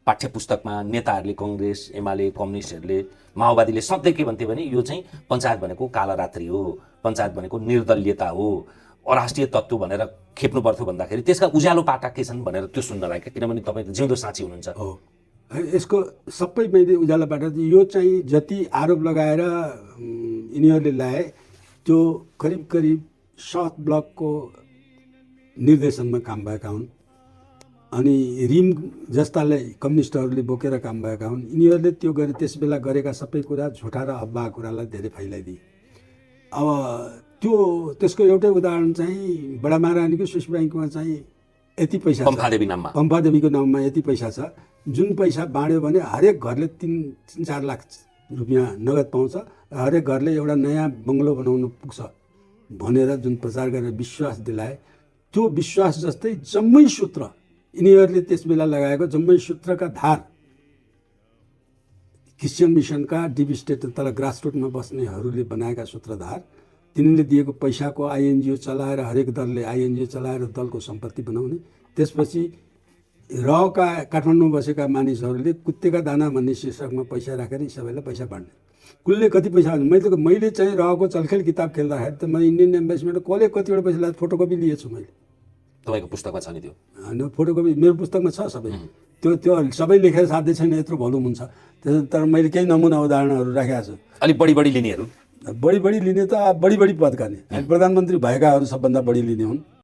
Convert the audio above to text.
पाठ्यपुस्तकमा नेताहरूले कांग्रेस एमाले कम्युनिस्टहरूले माओवादीले सधैँ के भन्थे भने यो चाहिँ पञ्चायत भनेको कालरात्रि हो, पञ्चायत भनेको निर्दलीयता हो, अराष्ट्रिय तत्त्व भनेर खेप्नु पर्थ्यो भन्दाखेरि त्यसका उज्यालो पाटा के छन् भनेर त्यो सुन्न लाग्यो, किनभने तपाईँ त जिउँदो साँची हुनुहुन्छ। हो, यसको सबै मैले उज्यालो पाटा यो चाहिँ जति आरोप लगाएर यिनीहरूले ल्याए त्यो करिब करिब साउथ ब्लकको निर्देशनमा काम भएका हुन् अनि रिम जस्ताले कम्युनिस्टहरूले बोकेर काम भएका हुन्। यिनीहरूले त्यो गरे त्यस बेला गरेका सबै कुरा झुटा र अफवाह कुरालाई धेरै फैलाइदिए। अब त्यसको एउटै उदाहरण चाहिँ बडा महारानीको स्विस ब्याङ्कमा चाहिँ यति पैसा पम्फादेवी नाममा, पम्फादेवीको नाममा यति पैसा छ, जुन पैसा बाँड्यो भने हरेक घरले 3-4 लाख रुपियाँ नगद पाउँछ, हरेक घरले एउटा नयाँ बङ्गलो बनाउनु पुग्छ भनेर जुन प्रचार गरेर विश्वास दिलाए, त्यो विश्वास जस्तै जम्मै सूत्र यिनीहरूले त्यस बेला लगाएको जम्मै सूत्रका धार क्रिस्चियन मिसनका डिप स्टेट तल ग्रासरुटमा बस्नेहरूले बनाएका सूत्रधार, तिनीहरूले दिएको पैसाको आइएनजिओ चलाएर हरेक दलले आइएनजिओ चलाएर दलको सम्पत्ति बनाउने, त्यसपछि रका काठमाडौँमा बसेका मानिसहरूले कुत्तेका दाना भन्ने शीर्षकमा पैसा राखेर यी सबैलाई पैसा बाँड्ने। कुलले कति पैसा, मैले चाहिँ रहको चलखेल किताब खेल्दाखेरि त मैले इन्डियन एम्बेसीबाट कसले कतिवटा पैसा लाग्यो फोटोकपी लिएछु मैले। तपाईँको पुस्तकमा छ नि त्यो? होइन, फोटोकपी मेरो पुस्तकमा छ सबै, त्यो सबै लेखेर साध्य छैन, यत्रो भलुम हुन्छ। तर मैले केही नमुना उदाहरणहरू राखेको छु। अलिक बढी लिनेहरू, बढी लिने त बढी पदका नि प्रधानमन्त्री भएकाहरू सबभन्दा बढी लिने हुन्।